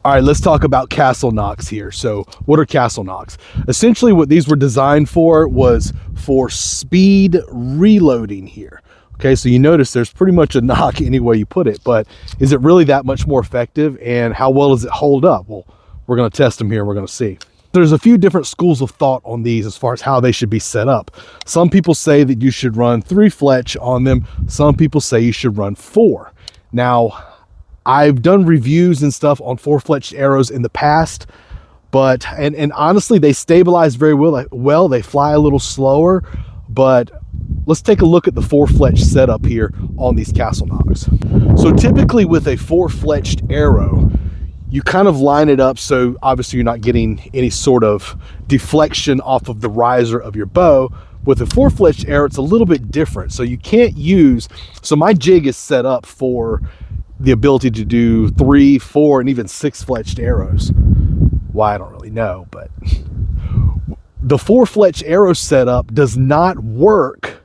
All right, let's talk about castle nocks here. So what are castle nocks? Essentially what these were designed for was for speed reloading here. Okay, so you notice there's pretty much a knock any way you put it, but is it really that much more effective, and how well does it hold up? Well, we're gonna test them here and we're gonna see. There's a few different schools of thought on these as far as how they should be set up. Some people say that you should run 3-fletch on them. Some people say you should run 4. Now, I've done reviews and stuff on 4-fletched arrows in the past, but, and honestly, they stabilize very well. They fly a little slower, but let's take a look at the 4-fletch setup here on these castle nocks. So typically with a 4-fletched arrow, you kind of line it up so obviously you're not getting any sort of deflection off of the riser of your bow. With a 4-fletched arrow, it's a little bit different. So you can't use, so my jig is set up for the ability to do 3, 4, and even 6-fletched arrows. Why, I don't really know, but the 4-fletch arrow setup does not work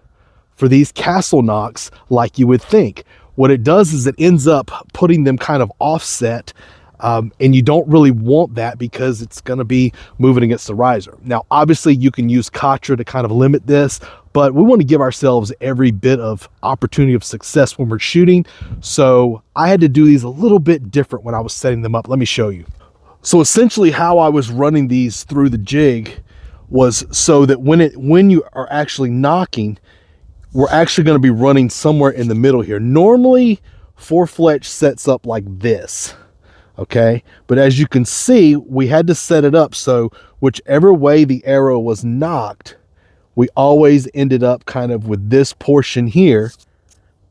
for these castle nocks like you would think. What it does is it ends up putting them kind of offset, and you don't really want that because it's going to be moving against the riser. Now, obviously, you can use Katra to kind of limit this, but we want to give ourselves every bit of opportunity of success when we're shooting. So I had to do these a little bit different when I was setting them up. Let me show you. So essentially how I was running these through the jig was so that when you are actually knocking, we're actually going to be running somewhere in the middle here. Normally 4-fletch sets up like this. Okay, but as you can see, we had to set it up so whichever way the arrow was knocked, we always ended up kind of with this portion here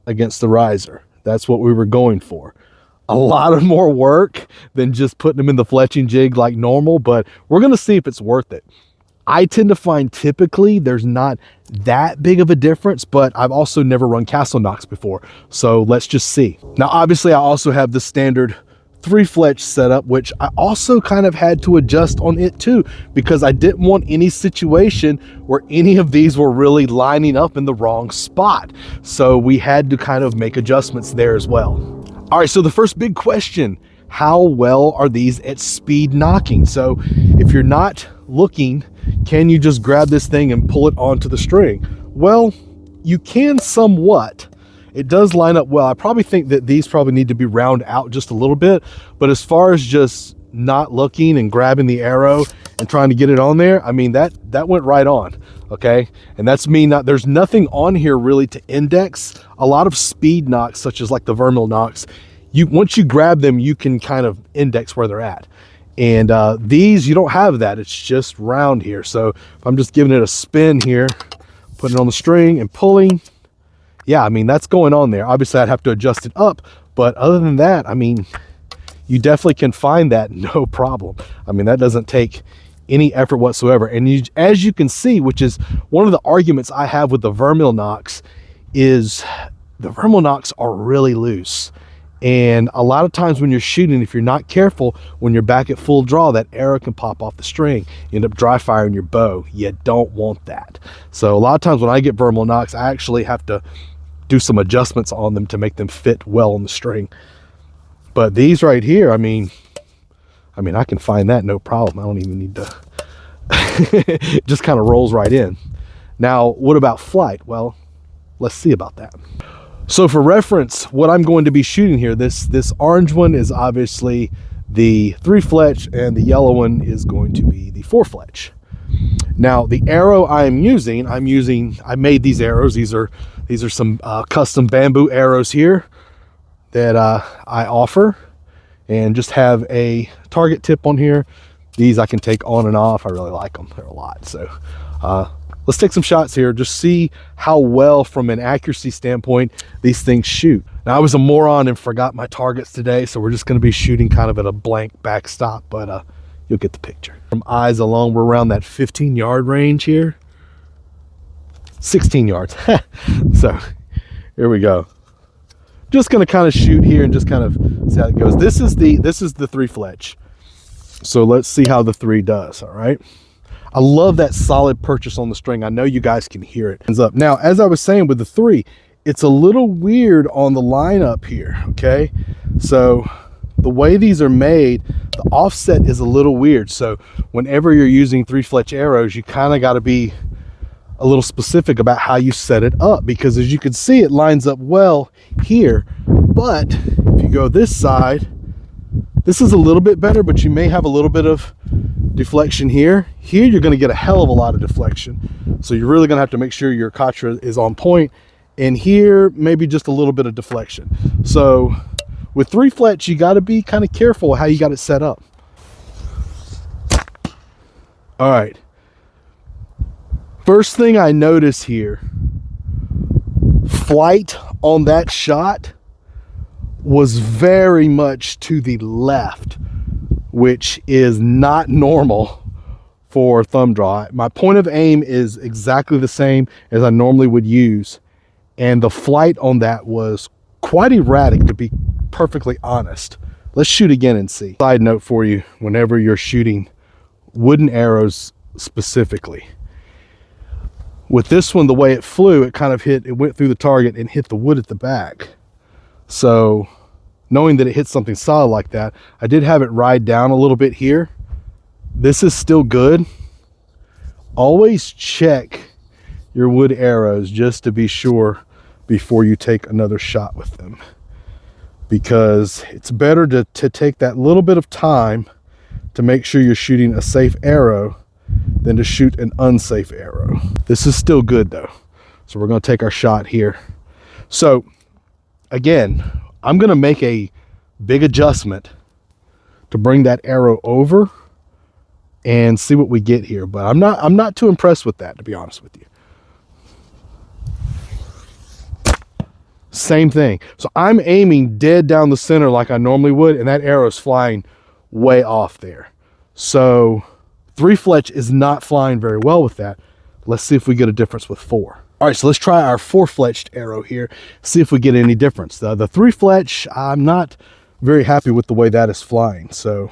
against the riser. That's what we were going for. A lot of more work than just putting them in the fletching jig like normal, but we're going to see if it's worth it. I tend to find typically there's not that big of a difference, but I've also never run castle nocks before. So let's just see. Now, obviously I also have the standard 3-fletch setup, which I also kind of had to adjust on it too, because I didn't want any situation where any of these were really lining up in the wrong spot. So we had to kind of make adjustments there as well. All right, so the first big question, how well are these at speed knocking? So if you're not looking, can you just grab this thing and pull it onto the string? Well, you can somewhat. It does line up well. I probably think that these probably need to be round out just a little bit, but as far as just not looking and grabbing the arrow and trying to get it on there, I mean, that went right on, okay? And that's me not, there's nothing on here really to index. A lot of speed nocks, such as like the vermil nocks, once you grab them, you can kind of index where they're at. And these, you don't have that. It's just round here. So if I'm just giving it a spin here, putting it on the string and pulling, yeah, I mean, that's going on there. Obviously, I'd have to adjust it up, but other than that, I mean, you definitely can find that no problem. I mean, that doesn't take any effort whatsoever. And as you can see, which is one of the arguments I have with the vermil nocks, is the vermil nocks are really loose. And a lot of times when you're shooting, if you're not careful, when you're back at full draw, that arrow can pop off the string. You end up dry firing your bow. You don't want that. So a lot of times when I get vermil nocks, I actually have to do some adjustments on them to make them fit well on the string. But these right here, I mean, I can find that no problem. I don't even need to, it just kind of rolls right in. Now, what about flight? Well, let's see about that. So for reference, what I'm going to be shooting here, this orange one is obviously the 3-fletch, and the yellow one is going to be the 4-fletch. Now, the arrow I made these arrows. These are some custom bamboo arrows here that I offer, and just have a target tip on here. These I can take on and off. I really like them. They're a lot. So let's take some shots here, just see how well from an accuracy standpoint these things shoot. Now, I was a moron and forgot my targets today, so we're just going to be shooting kind of at a blank backstop, but you'll get the picture. From eyes alone, we're around that 15-yard range here. 16 yards. So here we go. Just going to kind of shoot here and just kind of see how it goes. This is the 3-fletch. So let's see how the 3 does. All right. I love that solid purchase on the string. I know you guys can hear it. Hands up. Now, as I was saying with the 3, it's a little weird on the lineup here. Okay. So the way these are made, the offset is a little weird. So whenever you're using 3-fletch arrows, you kind of got to be a little specific about how you set it up, because as you can see, it lines up well here. But if you go this side, this is a little bit better, but you may have a little bit of deflection here. Here you're going to get a hell of a lot of deflection, so you're really going to have to make sure your katra is on point. And here maybe just a little bit of deflection. So with 3-fletch, you got to be kind of careful how you got it set up. All right, first thing I notice here, flight on that shot was very much to the left, which is not normal for thumb draw. My point of aim is exactly the same as I normally would use, and the flight on that was quite erratic, to be perfectly honest. Let's shoot again and see. Side note for you, whenever you're shooting wooden arrows specifically, with this one, the way it flew, it kind of went through the target and hit the wood at the back. So knowing that it hit something solid like that, I did have it ride down a little bit here. This is still good. Always check your wood arrows just to be sure before you take another shot with them, because it's better to take that little bit of time to make sure you're shooting a safe arrow than to shoot an unsafe arrow. This is still good though. So we're going to take our shot here. So again, I'm going to make a big adjustment to bring that arrow over and see what we get here. But I'm not too impressed with that, to be honest with you. Same thing. So I'm aiming dead down the center like I normally would, and that arrow is flying way off there. So 3-fletch is not flying very well with that. Let's see if we get a difference with 4. All right, so let's try our 4-fletched arrow here, see if we get any difference. The 3-fletch, I'm not very happy with the way that is flying. So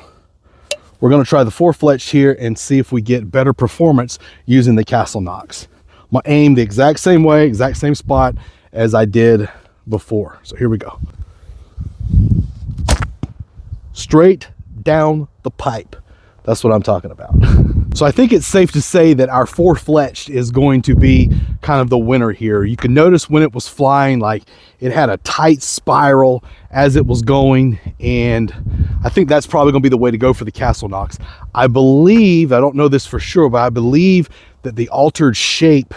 we're gonna try the 4-fletched here and see if we get better performance using the Castle Nocks. I'm gonna aim the exact same way, exact same spot as I did before. So here we go. Straight down the pipe. That's what I'm talking about. So I think it's safe to say that our 4-fletched is going to be kind of the winner here. You can notice when it was flying, like it had a tight spiral as it was going, and I think that's probably going to be the way to go for the Castle Nocks. I believe, I don't know this for sure, but I believe that the altered shape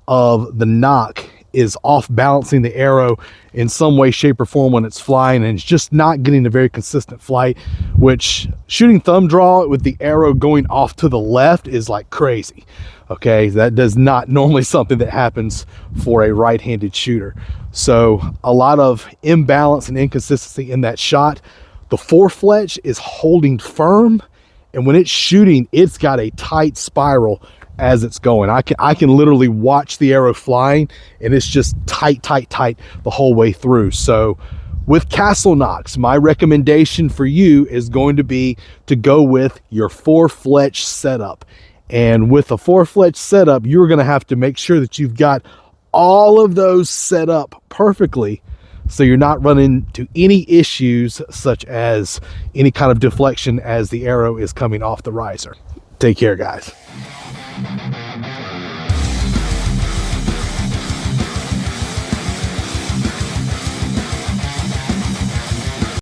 of the Nock is off balancing the arrow in some way, shape, or form when it's flying, and it's just not getting a very consistent flight, which shooting thumb draw with the arrow going off to the left is like crazy. Okay, that does not normally something that happens for a right-handed shooter. So a lot of imbalance and inconsistency in that shot. The 4-fletch is holding firm, and when it's shooting, it's got a tight spiral as it's going. I can literally watch the arrow flying, and it's just tight the whole way through. So with Castle Nocks, my recommendation for you is going to be to go with your 4-fletch setup. And with a 4-fletch setup, you're going to have to make sure that you've got all of those set up perfectly, so you're not running into any issues such as any kind of deflection as the arrow is coming off the riser. Take care, guys.